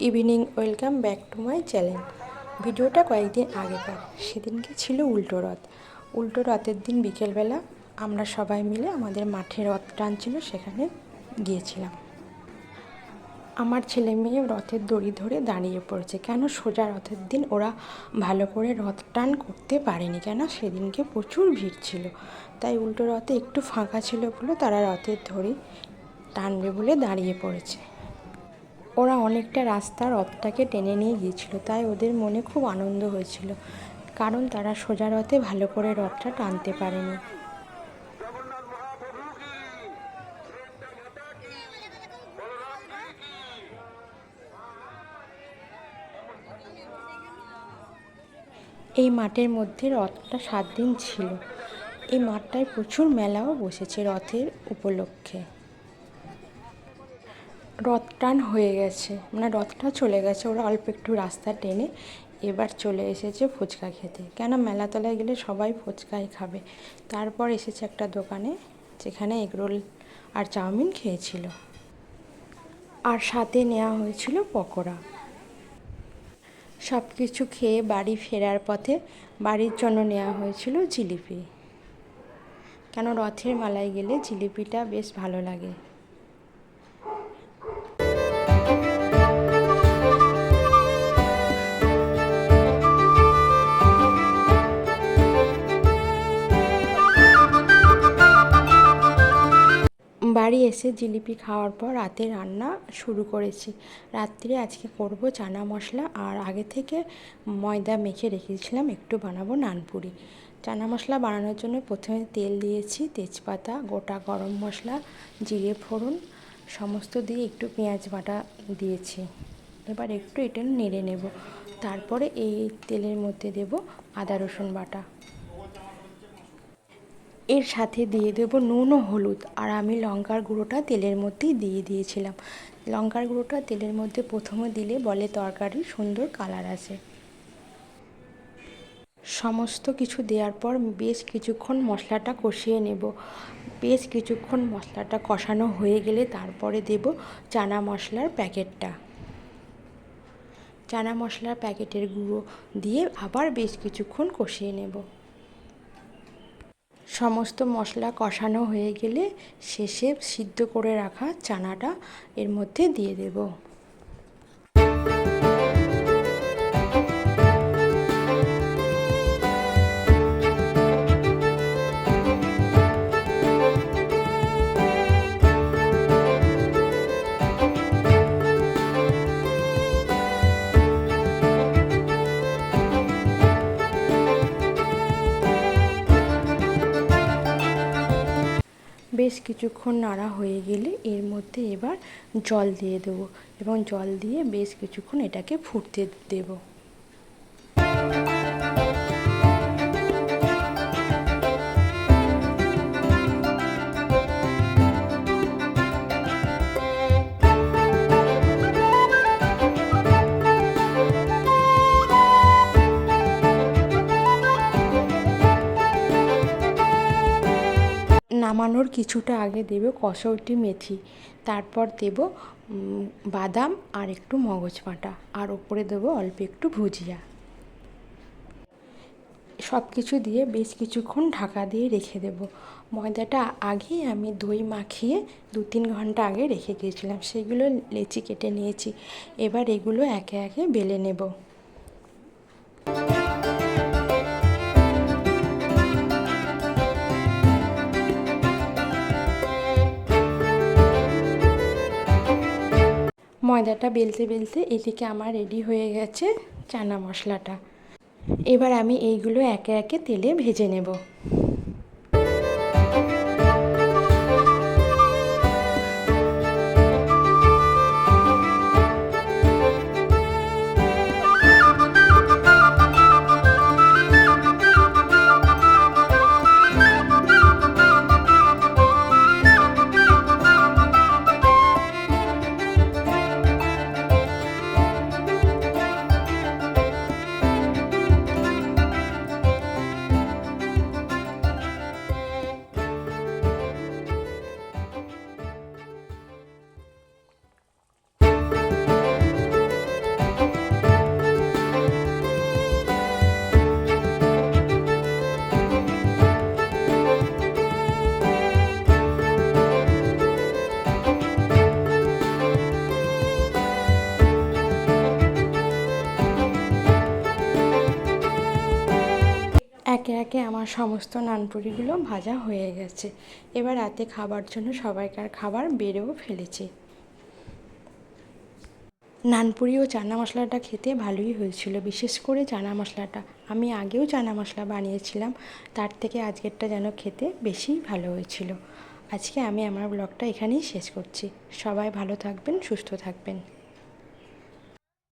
Evening, welcome back to my channel. ভিডিওটা কয়েকদিন আগেকার। সেদিনকে ছিল উল্টো রথ। উল্টো রথের দিন বিকেলবেলা আমরা সবাই মিলে আমাদের মাঠে রথ টানছিল, সেখানে গিয়েছিলাম। আমার ছেলে মেয়ে রথের দড়ি ধরে দাঁড়িয়ে পড়েছে, কেন সোজা রথের দিন ওরা ভালো করে রথ টান করতে পারেনি, কেন সেদিনকে প্রচুর ভিড় ছিল। তাই উল্টো রথে একটু ফাঁকা ছিল বলে তারা রথের দড়ি টানবে বলে দাঁড়িয়ে পড়েছে। ওরা অনেকটা রাস্তা রথটাকে টেনে নিয়ে গিয়েছিল, তাই ওদের মনে খুব আনন্দ হয়েছিল, কারণ তারা সোজা রথে ভালো করে রথটা টানতে পারেনি। এই মাঠের মধ্যে রথটা 7 দিন ছিল। এই মাঠটায় প্রচুর মেলাও বসেছে রথের উপলক্ষে। রথ টান হয়ে গেছে, মানে রথটা চলে গেছে, ওরা অল্প একটু রাস্তা টেনে এবার চলে এসেছে ফুচকা খেতে, কেন মেলাতলায় গেলে সবাই ফুচকাই খাবে। তারপর এসেছে একটা দোকানে, যেখানে এগরোল আর চাউমিন খেয়েছিল, আর সাথে নেওয়া হয়েছিল পকোড়া। সব কিছু খেয়ে বাড়ি ফেরার পথে বাড়ির জন্য নেওয়া হয়েছিল জিলিপি, কেন রথের মেলায় গেলে জিলিপিটা বেশ ভালো লাগে। বাড়ি এসে জিলিপি খাওয়ার পর রাতে রান্না শুরু করেছি। রাত্রে আজকে করব চানা মশলা, আর আগে থেকে ময়দা মেখে রেখেছিলাম, একটু বানাবো নানপুরি। চানা মশলা বানানোর জন্য প্রথমে তেল দিয়েছি, তেজপাতা, গোটা গরম মশলা, জিরে ফোড়ন সমস্ত দিয়ে একটু পেঁয়াজ বাটা দিয়েছি। এবার একটু এটা নেড়ে নেব। তারপরে এই তেলের মধ্যে দেব আদা রসুন বাটা, এর সাথে দিয়ে দেবো নুন ও হলুদ। আর আমি লঙ্কার গুঁড়োটা তেলের মধ্যেই দিয়ে দিয়েছিলাম। লঙ্কার গুঁড়োটা তেলের মধ্যে প্রথমে দিলে বলে তরকারি সুন্দর কালার আসে। সমস্ত কিছু দেওয়ার পর বেশ কিছুক্ষণ মশলাটা কষিয়ে নেব। বেশ কিছুক্ষণ মশলাটা কষানো হয়ে গেলে তারপরে দেব চানা মশলার প্যাকেটটা। চানা মশলার প্যাকেটের গুঁড়ো দিয়ে আবার বেশ কিছুক্ষণ কষিয়ে নেব। সমস্ত মশলা কষানো হয়ে গেলে শেষে সিদ্ধ করে রাখা চানাটা এর মধ্যে দিয়ে দেব। বেশ কিছুক্ষণ নাড়া হয়ে গেলে এর মধ্যে এবার জল দিয়ে দেবো, এবং জল দিয়ে বেশ কিছুক্ষণ এটাকে ফুটতে দেব। নামানোর কিছুটা আগে দেব কসৌটি মেথি, তারপর দেব বাদাম আর একটু মগজ বাটা, আর ওপরে দেবো অল্প একটু ভুজিয়া। সব কিছু দিয়ে বেশ কিছুক্ষণ ঢাকা দিয়ে রেখে দেব। ময়দাটা আগেই আমি দই মাখিয়ে 2-3 ঘন্টা আগে রেখে গিয়েছিলাম, সেগুলো লেচি কেটে নিয়েছি। এবার এগুলো একে একে বেলে নেব। ময়দাটা বেলতে বেলতে এদিকে আমার রেডি হয়ে গেছে চানা মশলাটা। এবার আমি এইগুলো একে একে তেলে ভেজে নেব। একে একে আমার সমস্ত নানপুরিগুলো ভাজা হয়ে গেছে। এবার রাতে খাবার জন্য সবাইকার খাবার বেড়েও ফেলেছি। নানপুরি ও চানা মশলাটা খেতে ভালোই হয়েছিল, বিশেষ করে চানা মশলাটা। আমি আগেও চানা মশলা বানিয়েছিলাম, তার থেকে আজকেরটা যেন খেতে বেশি ভালো হয়েছিল। আজকে আমি আমার ব্লগটা এখানেই শেষ করছি। সবাই ভালো থাকবেন, সুস্থ থাকবেন।